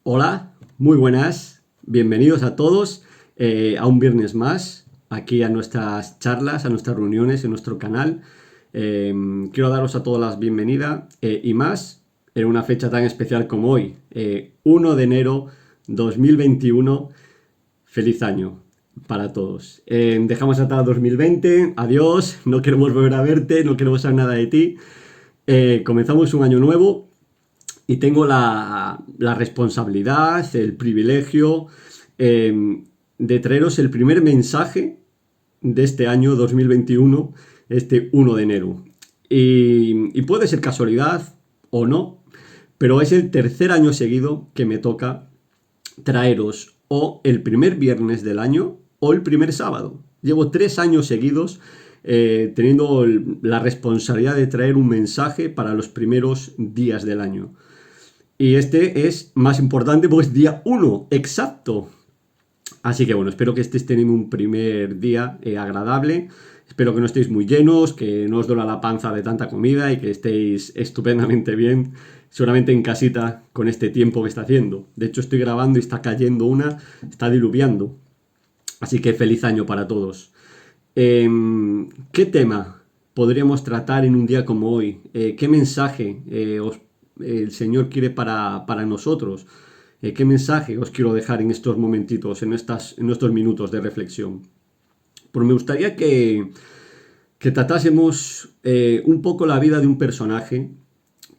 Hola, muy buenas, bienvenidos a todos a un viernes más, aquí a nuestras charlas, a nuestras reuniones en nuestro canal. Quiero daros a todas las bienvenidas y más en una fecha tan especial como hoy, 1 de enero 2021. Feliz año para todos. Dejamos atrás 2020, adiós, no queremos volver a verte, no queremos saber nada de ti. Comenzamos un año nuevo y tengo la responsabilidad, el privilegio de traeros el primer mensaje de este año 2021, este 1 de enero. Y puede ser casualidad o no, pero es el tercer año seguido que me toca traeros o el primer viernes del año o el primer sábado. Llevo 3 años seguidos teniendo la responsabilidad de traer un mensaje para los primeros días del año. Y este es más importante porque es día 1, exacto. Así que bueno, espero que estéis teniendo un primer día agradable. Espero que no estéis muy llenos, que no os duela la panza de tanta comida y que estéis estupendamente bien. Seguramente en casita con este tiempo que está haciendo. De hecho, estoy grabando y está cayendo está diluviando. Así que feliz año para todos. ¿Qué tema podríamos tratar en un día como hoy? ¿Qué mensaje el Señor quiere para nosotros? ¿Qué mensaje os quiero dejar en estos momentitos, en estos minutos de reflexión? Pues me gustaría que tratásemos un poco la vida de un personaje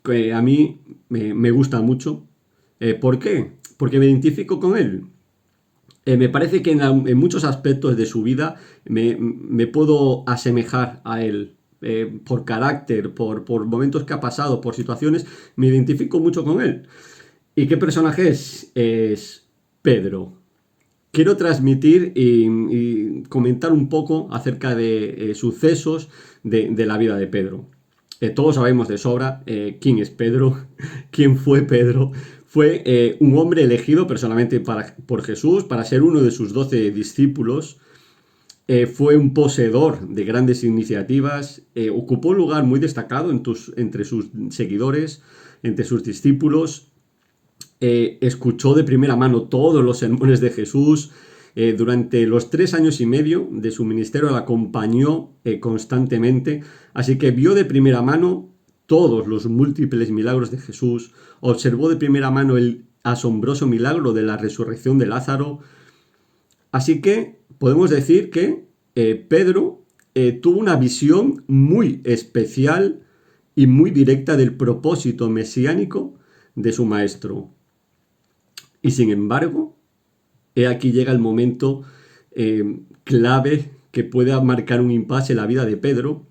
que a mí me gusta mucho. ¿Por qué? Porque me identifico con él. Me parece que en muchos aspectos de su vida me puedo asemejar a él. Por carácter, por momentos que ha pasado, por situaciones, me identifico mucho con él. ¿Y qué personaje es? Es Pedro. Quiero transmitir y comentar un poco acerca de sucesos de la vida de Pedro. Todos sabemos de sobra quién es Pedro, quién fue Pedro. Fue un hombre elegido personalmente por Jesús para ser uno de sus 12 discípulos. Fue un poseedor de grandes iniciativas. Ocupó un lugar muy destacado entre sus seguidores, entre sus discípulos. Escuchó de primera mano todos los sermones de Jesús. Durante los 3 años y medio de su ministerio la acompañó constantemente, así que vio de primera mano todos los múltiples milagros de Jesús, observó de primera mano el asombroso milagro de la resurrección de Lázaro, así que podemos decir que Pedro tuvo una visión muy especial y muy directa del propósito mesiánico de su maestro. Y sin embargo, aquí llega el momento clave que puede marcar un impasse en la vida de Pedro.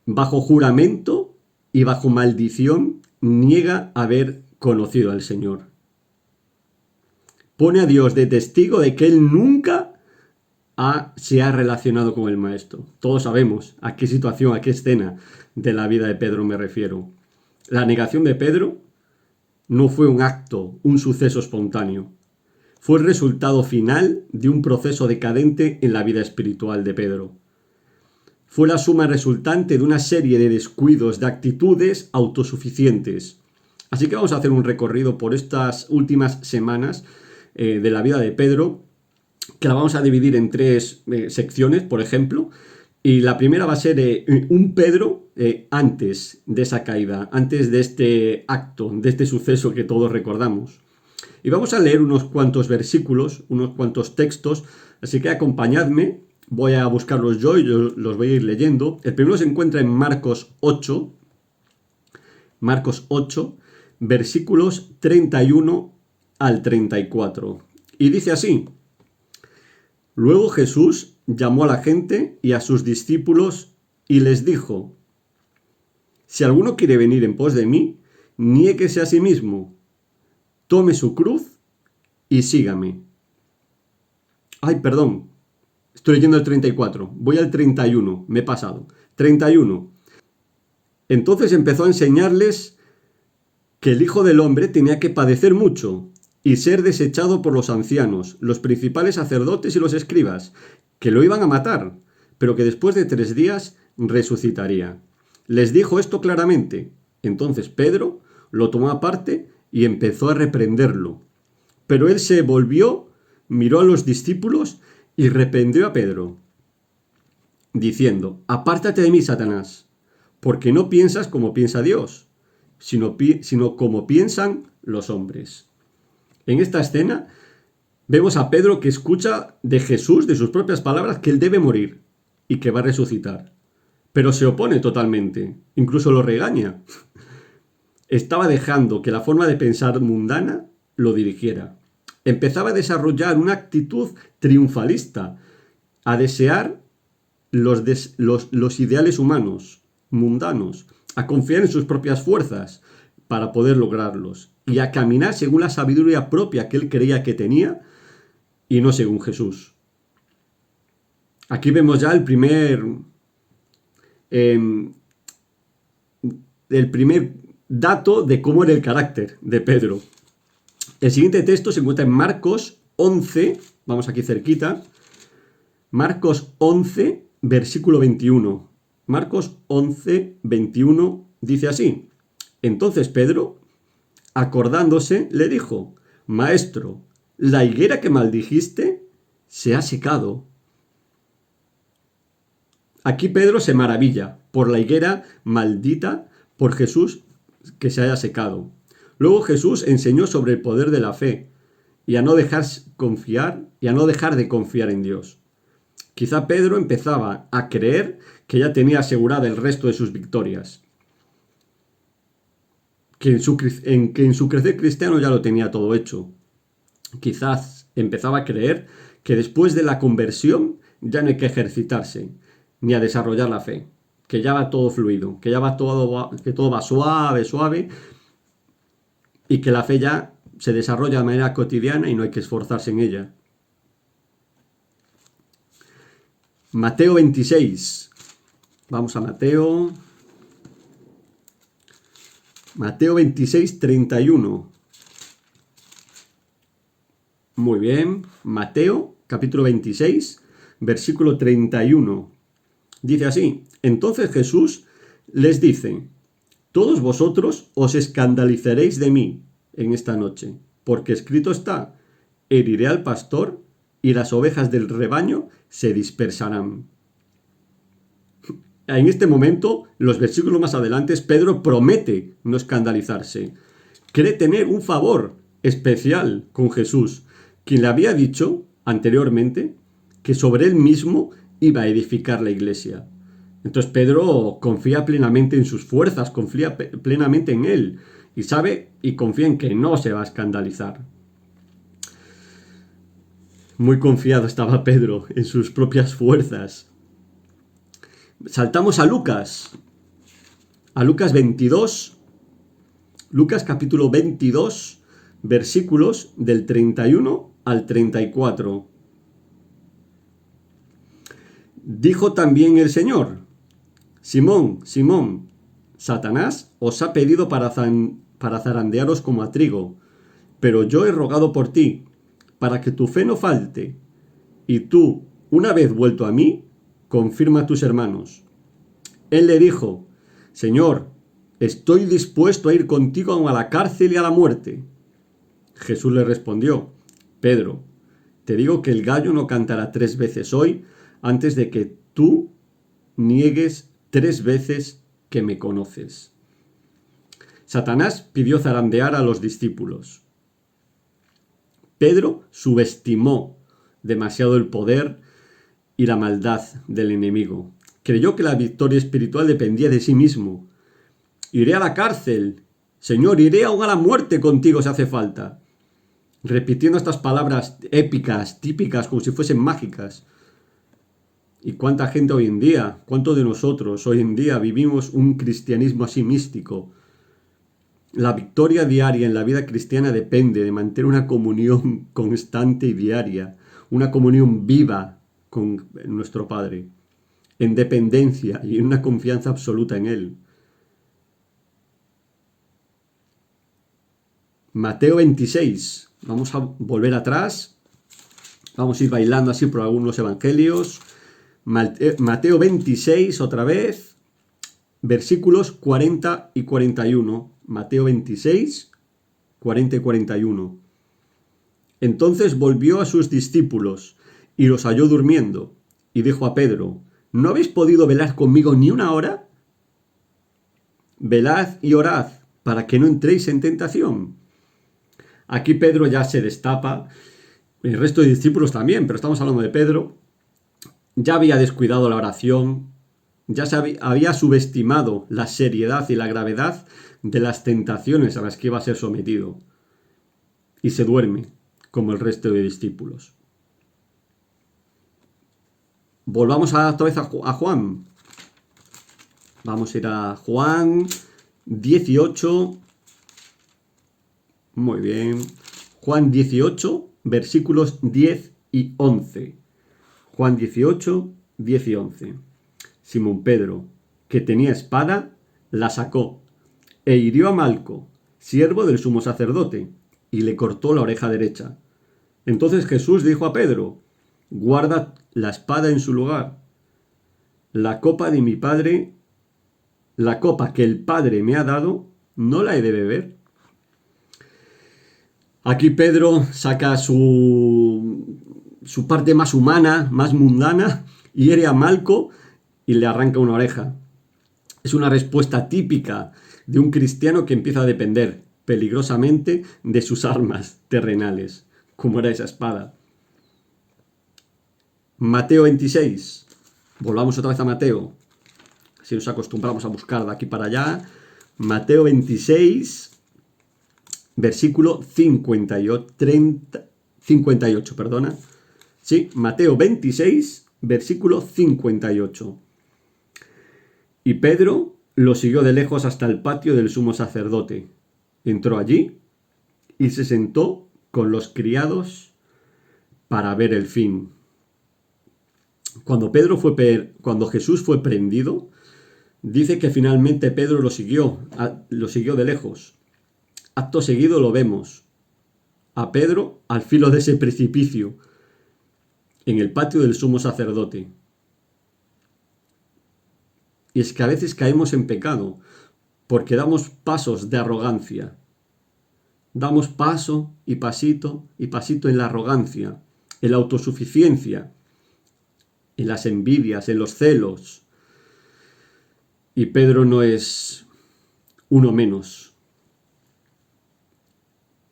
Bajo juramento y bajo maldición niega haber conocido al Señor. Pone a Dios de testigo de que él nunca se ha relacionado con el Maestro. Todos sabemos a qué situación, a qué escena de la vida de Pedro me refiero. La negación de Pedro no fue un acto, un suceso espontáneo. Fue el resultado final de un proceso decadente en la vida espiritual de Pedro. Fue la suma resultante de una serie de descuidos, de actitudes autosuficientes. Así que vamos a hacer un recorrido por estas últimas semanas de la vida de Pedro, que la vamos a dividir en 3 secciones, por ejemplo. Y la primera va a ser un Pedro antes de esa caída, antes de este acto, de este suceso que todos recordamos. Y vamos a leer unos cuantos versículos, unos cuantos textos, así que acompañadme, voy a buscarlos yo y los voy a ir leyendo. El primero se encuentra en Marcos 8, versículos 31 al 34. Y dice así: Luego Jesús llamó a la gente y a sus discípulos y les dijo: Si alguno quiere venir en pos de mí, niéguese a sí mismo, tome su cruz y sígame. Ay, perdón, estoy leyendo el 34, voy al 31, me he pasado. 31. Entonces empezó a enseñarles que el Hijo del Hombre tenía que padecer mucho y ser desechado por los ancianos, los principales sacerdotes y los escribas, que lo iban a matar, pero que después de 3 días resucitaría. Les dijo esto claramente. Entonces Pedro lo tomó aparte y empezó a reprenderlo. Pero él se volvió, miró a los discípulos y reprendió a Pedro, diciendo: apártate de mí, Satanás, porque no piensas como piensa Dios, sino como piensan los hombres. En esta escena vemos a Pedro que escucha de Jesús, de sus propias palabras, que él debe morir y que va a resucitar. Pero se opone totalmente, incluso lo regaña. Estaba dejando que la forma de pensar mundana lo dirigiera. Empezaba a desarrollar una actitud triunfalista, a desear los ideales humanos, mundanos, a confiar en sus propias fuerzas para poder lograrlos y a caminar según la sabiduría propia que él creía que tenía y no según Jesús. Aquí vemos ya el primer dato de cómo era el carácter de Pedro. El siguiente texto se encuentra en Marcos 11, vamos aquí cerquita, Marcos 11, versículo 21. Marcos 11, 21 dice así: entonces Pedro, acordándose, le dijo: Maestro, la higuera que maldijiste se ha secado. Aquí Pedro se maravilla por la higuera maldita por Jesús que se haya secado. Luego Jesús enseñó sobre el poder de la fe y a no dejar de confiar en Dios. Quizá Pedro empezaba a creer que ya tenía asegurada el resto de sus victorias, que en su crecer cristiano ya lo tenía todo hecho. Quizás empezaba a creer que después de la conversión ya no hay que ejercitarse ni a desarrollar la fe, que ya va todo fluido, que todo va suave, y que la fe ya se desarrolla de manera cotidiana y no hay que esforzarse en ella. Mateo 26. Vamos a Mateo 26, 31. Muy bien. Mateo, capítulo 26, versículo 31. Dice así: entonces Jesús les dice: todos vosotros os escandalizaréis de mí en esta noche, porque escrito está: heriré al pastor y las ovejas del rebaño se dispersarán. En este momento, los versículos más adelante, Pedro promete no escandalizarse. Cree tener un favor especial con Jesús, quien le había dicho anteriormente que sobre él mismo iba a edificar la iglesia. Entonces Pedro confía plenamente en sus fuerzas, confía plenamente en él y sabe y confía en que no se va a escandalizar. Muy confiado estaba Pedro en sus propias fuerzas. Saltamos a Lucas 22, Lucas capítulo 22, versículos del 31 al 34. Dijo también el Señor: Simón, Simón, Satanás os ha pedido para zarandearos como a trigo, pero yo he rogado por ti, para que tu fe no falte, y tú, una vez vuelto a mí, confirma a tus hermanos. Él le dijo: Señor, estoy dispuesto a ir contigo aun a la cárcel y a la muerte. Jesús le respondió: Pedro, te digo que el gallo no cantará 3 veces hoy antes de que tú niegues 3 veces que me conoces. Satanás pidió zarandear a los discípulos. Pedro subestimó demasiado el poder y la maldad del enemigo. Creyó que la victoria espiritual dependía de sí mismo. Iré a la cárcel. Señor, iré aún a la muerte contigo si hace falta. Repitiendo estas palabras épicas, típicas, como si fuesen mágicas. ¿Y cuánta gente hoy en día, cuántos de nosotros hoy en día vivimos un cristianismo así místico? La victoria diaria en la vida cristiana depende de mantener una comunión constante y diaria, una comunión viva con nuestro Padre, en dependencia y en una confianza absoluta en Él. Mateo 26. Vamos a volver atrás. Vamos a ir bailando así por algunos evangelios. Mateo 26 otra vez, versículos 40 y 41. Mateo 26, 40 y 41. Entonces volvió a sus discípulos y los halló durmiendo, y dijo a Pedro: ¿No habéis podido velar conmigo ni una hora? Velad y orad, para que no entréis en tentación. Aquí Pedro ya se destapa, el resto de discípulos también, pero estamos hablando de Pedro. Ya había descuidado la oración, ya había subestimado la seriedad y la gravedad de las tentaciones a las que iba a ser sometido. Y se duerme, como el resto de discípulos. Volvamos otra vez a Juan. Vamos a ir a Juan 18. Muy bien. Juan 18, versículos 10 y 11. Juan 18, 10 y 11. Simón Pedro, que tenía espada, la sacó e hirió a Malco, siervo del sumo sacerdote, y le cortó la oreja derecha. Entonces Jesús dijo a Pedro: guarda la espada en su lugar. La copa de mi Padre, la copa que el Padre me ha dado, ¿no la he de beber? Aquí Pedro saca su parte más humana, más mundana, hiere a Malco y le arranca una oreja. Es una respuesta típica de un cristiano que empieza a depender peligrosamente de sus armas terrenales, como era esa espada. Mateo 26. Volvamos otra vez a Mateo. Así nos acostumbramos a buscar de aquí para allá. Mateo 26, versículo 58, perdona. Sí, Mateo 26, versículo 58. Y Pedro lo siguió de lejos hasta el patio del sumo sacerdote. Entró allí y se sentó con los criados para ver el fin. Cuando Jesús fue prendido, dice que finalmente Pedro lo siguió de lejos. Acto seguido lo vemos a Pedro al filo de ese precipicio, en el patio del sumo sacerdote. Y es que a veces caemos en pecado porque damos pasos de arrogancia. Damos paso y pasito en la arrogancia, en la autosuficiencia, en las envidias, en los celos. Y Pedro no es uno menos.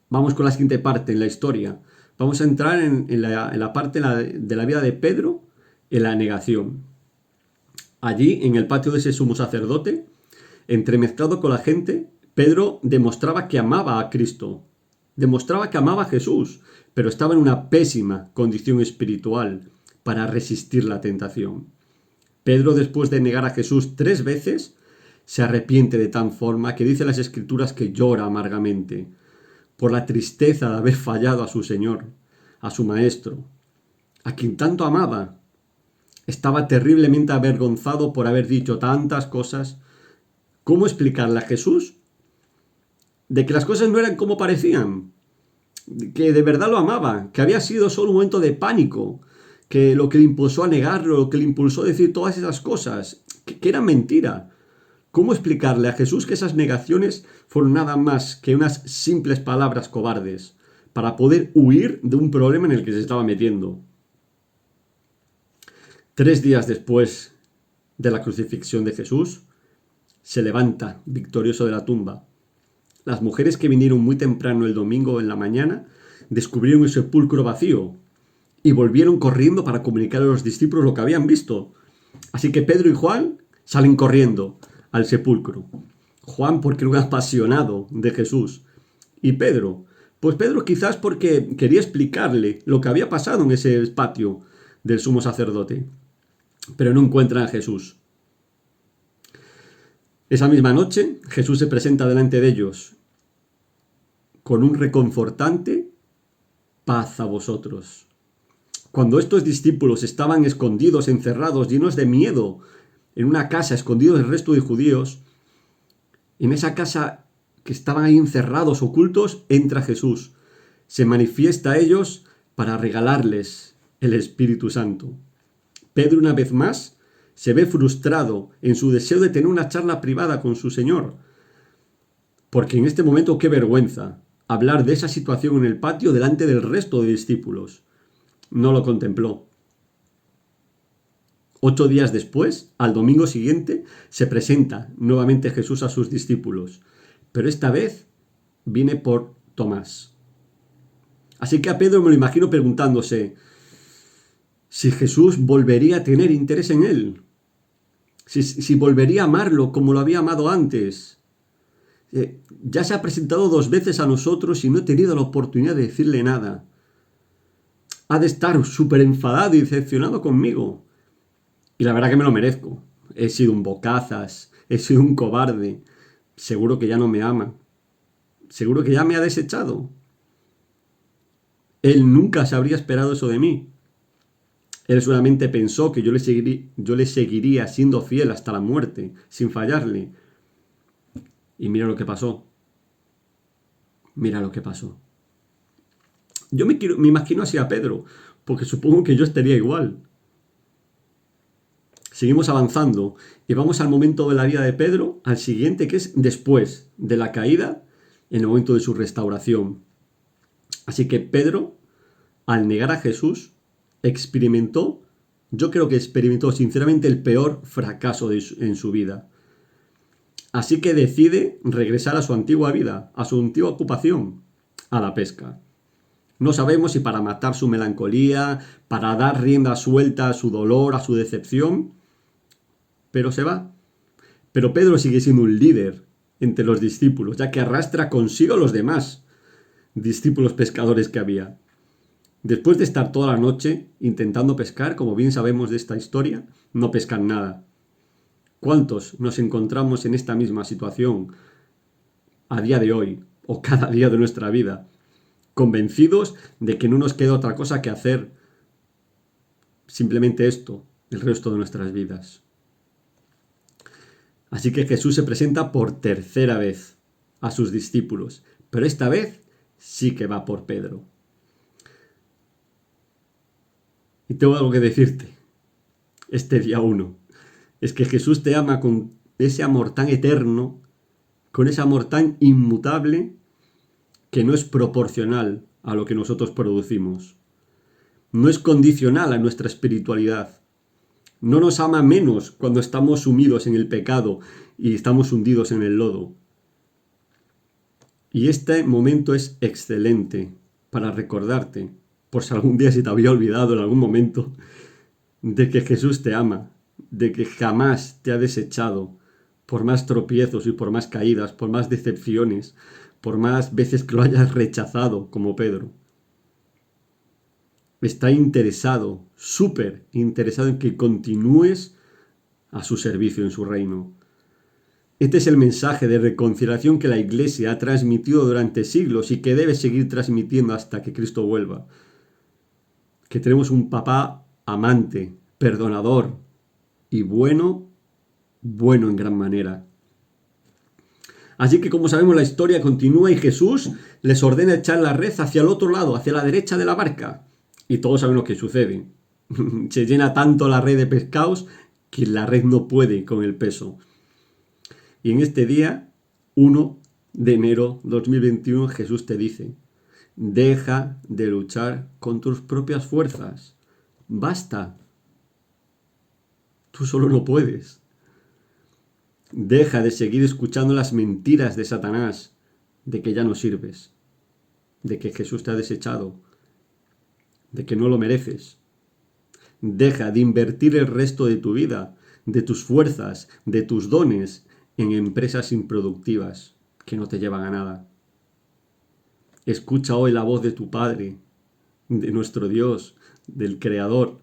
Vamos con la siguiente parte en la historia. Vamos a entrar en la parte de la vida de Pedro, en la negación. Allí, en el patio de ese sumo sacerdote, entremezclado con la gente, Pedro demostraba que amaba a Cristo, demostraba que amaba a Jesús, pero estaba en una pésima condición espiritual para resistir la tentación. Pedro, después de negar a Jesús 3 veces, se arrepiente de tal forma que dice las Escrituras que llora amargamente por la tristeza de haber fallado a su Señor, a su Maestro, a quien tanto amaba. Estaba terriblemente avergonzado por haber dicho tantas cosas. ¿Cómo explicarle a Jesús de que las cosas no eran como parecían? Que de verdad lo amaba, que había sido solo un momento de pánico, que lo que le impulsó a negarlo, lo que le impulsó a decir todas esas cosas, que era mentira. ¿Cómo explicarle a Jesús que esas negaciones fueron nada más que unas simples palabras cobardes para poder huir de un problema en el que se estaba metiendo? 3 días después de la crucifixión de Jesús, se levanta victorioso de la tumba. Las mujeres que vinieron muy temprano el domingo en la mañana descubrieron el sepulcro vacío y volvieron corriendo para comunicar a los discípulos lo que habían visto. Así que Pedro y Juan salen corriendo al sepulcro. Juan porque era un apasionado de Jesús. Y Pedro, pues Pedro quizás porque quería explicarle lo que había pasado en ese patio del sumo sacerdote. Pero no encuentran a Jesús. Esa misma noche, Jesús se presenta delante de ellos con un reconfortante: paz a vosotros. Cuando estos discípulos estaban escondidos, encerrados, llenos de miedo, en una casa, escondidos del resto de judíos, en esa casa que estaban ahí encerrados, ocultos, entra Jesús. Se manifiesta a ellos para regalarles el Espíritu Santo. Pedro, una vez más, se ve frustrado en su deseo de tener una charla privada con su Señor. Porque en este momento, qué vergüenza. hablar de esa situación en el patio delante del resto de discípulos. No lo contempló. 8 días después, al domingo siguiente, se presenta nuevamente Jesús a sus discípulos, pero esta vez viene por Tomás. Así que a Pedro me lo imagino preguntándose si Jesús volvería a tener interés en él, si volvería a amarlo como lo había amado antes. Ya se ha presentado 2 veces a nosotros y no he tenido la oportunidad de decirle nada. Ha de estar súper enfadado y decepcionado conmigo. Y la verdad que me lo merezco. He sido un bocazas, he sido un cobarde. Seguro que ya no me ama. Seguro que ya me ha desechado. Él nunca se habría esperado eso de mí. Él solamente pensó que yo le seguiría siendo fiel hasta la muerte, sin fallarle. Y mira lo que pasó. Mira lo que pasó. Yo me imagino así a Pedro, porque supongo que yo estaría igual. Seguimos avanzando y vamos al momento de la vida de Pedro, al siguiente, que es después de la caída, en el momento de su restauración. Así que Pedro, al negar a Jesús, yo creo que experimentó sinceramente el peor fracaso en su vida. Así que decide regresar a su antigua vida, a su antigua ocupación, a la pesca. No sabemos si para matar su melancolía, para dar rienda suelta a su dolor, a su decepción, pero se va. Pero Pedro sigue siendo un líder entre los discípulos, ya que arrastra consigo a los demás discípulos pescadores que había. Después de estar toda la noche intentando pescar, como bien sabemos de esta historia, no pescan nada. ¿Cuántos nos encontramos en esta misma situación a día de hoy o cada día de nuestra vida? Convencidos de que no nos queda otra cosa que hacer simplemente esto el resto de nuestras vidas. Así que Jesús se presenta por tercera vez a sus discípulos, pero esta vez sí que va por Pedro. Y tengo algo que decirte, este día 1. Es que Jesús te ama con ese amor tan eterno, con ese amor tan inmutable, que no es proporcional a lo que nosotros producimos. No es condicional a nuestra espiritualidad. No nos ama menos cuando estamos sumidos en el pecado y estamos hundidos en el lodo. Y este momento es excelente para recordarte, por si algún día se te había olvidado en algún momento, de que Jesús te ama, de que jamás te ha desechado, por más tropiezos y por más caídas, por más decepciones, por más veces que lo hayas rechazado, como Pedro. Está interesado, súper interesado en que continúes a su servicio en su reino. Este es el mensaje de reconciliación que la Iglesia ha transmitido durante siglos y que debe seguir transmitiendo hasta que Cristo vuelva. Que tenemos un papá amante, perdonador y bueno en gran manera. Así que, como sabemos, la historia continúa y Jesús les ordena echar la red hacia el otro lado, hacia la derecha de la barca. Y todos saben lo que sucede. Se llena tanto la red de pescados que la red no puede con el peso. Y en este día, 1 de enero 2021, Jesús te dice: deja de luchar con tus propias fuerzas. Basta. Tú solo no puedes. Deja de seguir escuchando las mentiras de Satanás, de que ya no sirves, de que Jesús te ha desechado, de que no lo mereces. Deja de invertir el resto de tu vida, de tus fuerzas, de tus dones, en empresas improductivas que no te llevan a nada. Escucha hoy la voz de tu Padre, de nuestro Dios, del Creador,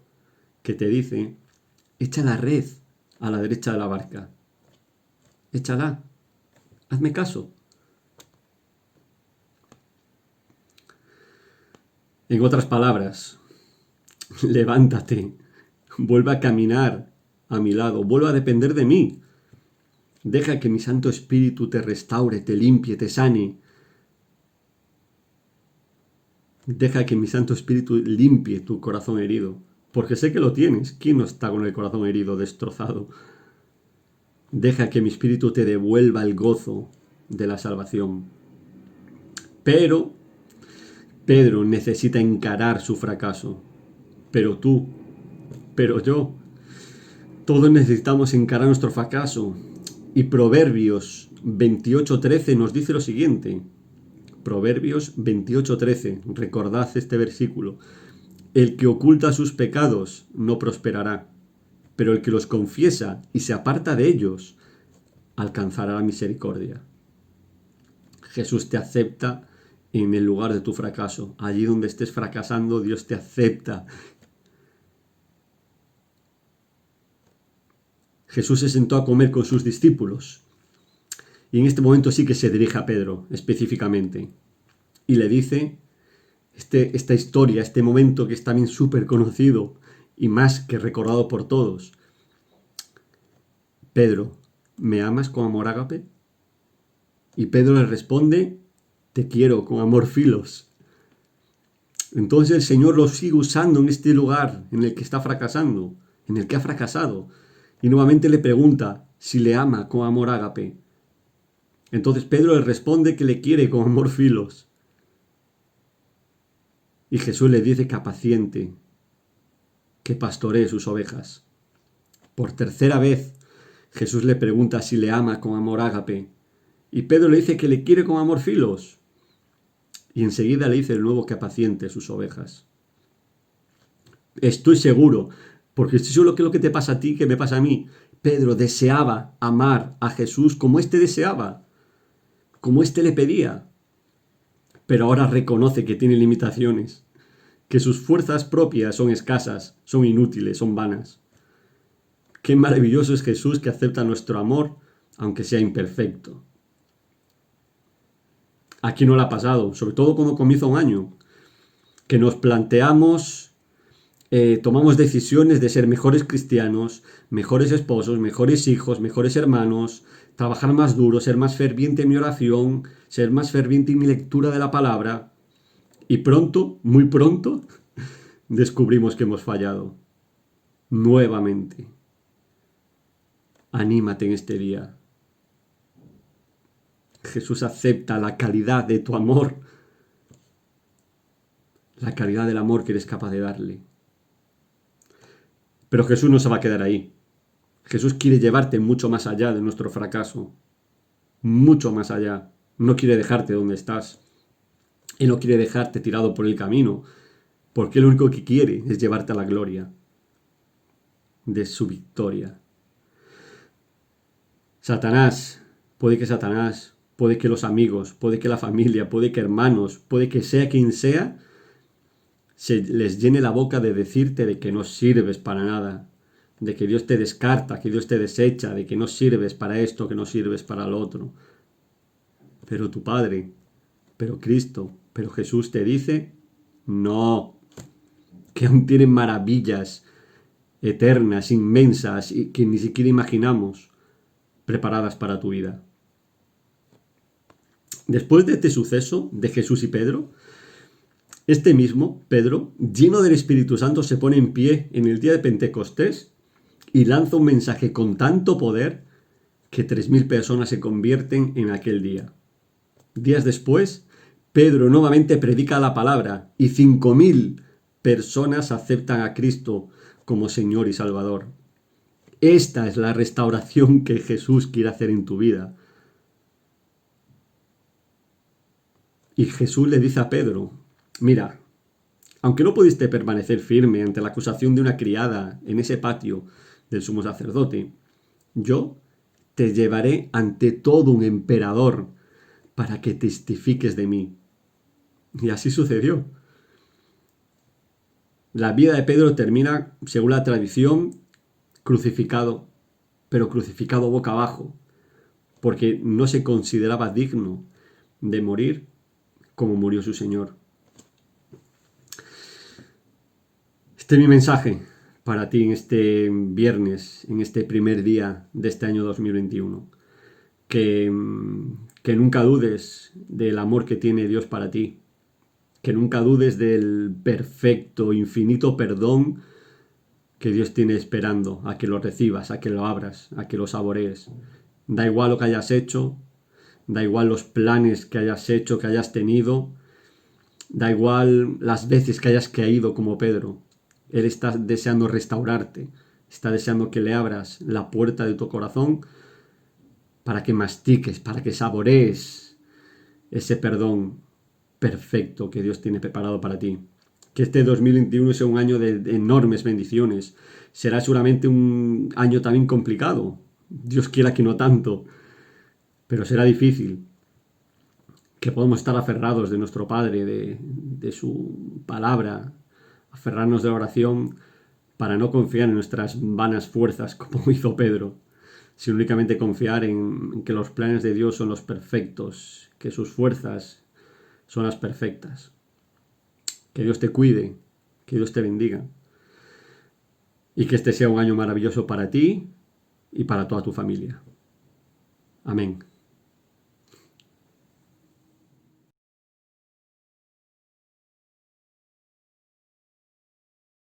que te dice: echa la red a la derecha de la barca. Échala. Hazme caso. En otras palabras, levántate, vuelve a caminar a mi lado, vuelve a depender de mí. Deja que mi Santo Espíritu te restaure, te limpie, te sane. Deja que mi Santo Espíritu limpie tu corazón herido, porque sé que lo tienes. ¿Quién no está con el corazón herido, destrozado? Deja que mi Espíritu te devuelva el gozo de la salvación. Pero Pedro necesita encarar su fracaso. Pero tú, pero yo, todos necesitamos encarar nuestro fracaso. Y Proverbios 28:13 nos dice lo siguiente. Proverbios 28:13. Recordad este versículo. El que oculta sus pecados no prosperará, pero el que los confiesa y se aparta de ellos alcanzará la misericordia. Jesús te acepta en el lugar de tu fracaso. Allí donde estés fracasando, Dios te acepta. Jesús se sentó a comer con sus discípulos. Y en este momento sí que se dirige a Pedro específicamente. Y le dice esta historia, este momento que es también súper conocido y más que recordado por todos. Pedro, ¿me amas con amor ágape? Y Pedro le responde, te quiero con amor filos. Entonces el Señor lo sigue usando en este lugar en el que está fracasando, en el que ha fracasado. Y nuevamente le pregunta si le ama con amor ágape. Entonces Pedro le responde que le quiere con amor filos. Y Jesús le dice que apaciente, que pastoree sus ovejas. Por tercera vez, Jesús le pregunta si le ama con amor ágape. Y Pedro le dice que le quiere con amor filos. Y enseguida le dice de nuevo que apaciente sus ovejas. Estoy seguro, porque estoy seguro que lo que te pasa a ti, que me pasa a mí. Pedro deseaba amar a Jesús como éste deseaba, como éste le pedía. Pero ahora reconoce que tiene limitaciones, que sus fuerzas propias son escasas, son inútiles, son vanas. Qué maravilloso es Jesús que acepta nuestro amor, aunque sea imperfecto. Aquí no le ha pasado, sobre todo cuando comienza un año, que nos planteamos, tomamos decisiones de ser mejores cristianos, mejores esposos, mejores hijos, mejores hermanos, trabajar más duro, ser más ferviente en mi oración, ser más ferviente en mi lectura de la palabra. Y pronto, muy pronto, descubrimos que hemos fallado. Nuevamente. Anímate en este día. Jesús acepta la calidad de tu amor, la calidad del amor que eres capaz de darle. Pero Jesús no se va a quedar ahí. Jesús quiere llevarte mucho más allá de nuestro fracaso, mucho más allá. No quiere dejarte donde estás. Él no quiere dejarte tirado por el camino, porque lo único que quiere es llevarte a la gloria de su victoria. Satanás, puede que los amigos, puede que la familia, puede que hermanos, puede que sea quien sea, se les llene la boca de decirte de que no sirves para nada, de que Dios te descarta, que Dios te desecha, de que no sirves para esto, que no sirves para lo otro. Pero tu Padre, pero Cristo, pero Jesús te dice, no, que aún tienen maravillas eternas, inmensas, y que ni siquiera imaginamos, preparadas para tu vida. Después de este suceso de Jesús y Pedro, este mismo, Pedro, lleno del Espíritu Santo, se pone en pie en el día de Pentecostés y lanza un mensaje con tanto poder que 3.000 personas se convierten en aquel día. Días después, Pedro nuevamente predica la palabra y 5.000 personas aceptan a Cristo como Señor y Salvador. Esta es la restauración que Jesús quiere hacer en tu vida. Y Jesús le dice a Pedro, mira, aunque no pudiste permanecer firme ante la acusación de una criada en ese patio del sumo sacerdote, yo te llevaré ante todo un emperador para que testifiques de mí. Y así sucedió. La vida de Pedro termina, según la tradición, crucificado, pero crucificado boca abajo, porque no se consideraba digno de morir como murió su Señor. Este es mi mensaje para ti en este viernes, en este primer día de este año 2021. Que nunca dudes del amor que tiene Dios para ti. Que nunca dudes del perfecto, infinito perdón que Dios tiene esperando a que lo recibas, a que lo abras, a que lo saborees. Da igual lo que hayas hecho, Da igual los planes que hayas hecho, que hayas tenido. Da igual las veces que hayas caído como Pedro. Él está deseando restaurarte. Está deseando que le abras la puerta de tu corazón para que mastiques, para que saborees ese perdón perfecto que Dios tiene preparado para ti. Que este 2021 sea un año de enormes bendiciones. Será seguramente un año también complicado. Dios quiera que no tanto, pero será difícil. Que podamos estar aferrados de nuestro Padre, de su palabra, aferrarnos de la oración para no confiar en nuestras vanas fuerzas como hizo Pedro, sino únicamente confiar en que los planes de Dios son los perfectos, que sus fuerzas son las perfectas. Que Dios te cuide, que Dios te bendiga y que este sea un año maravilloso para ti y para toda tu familia. Amén.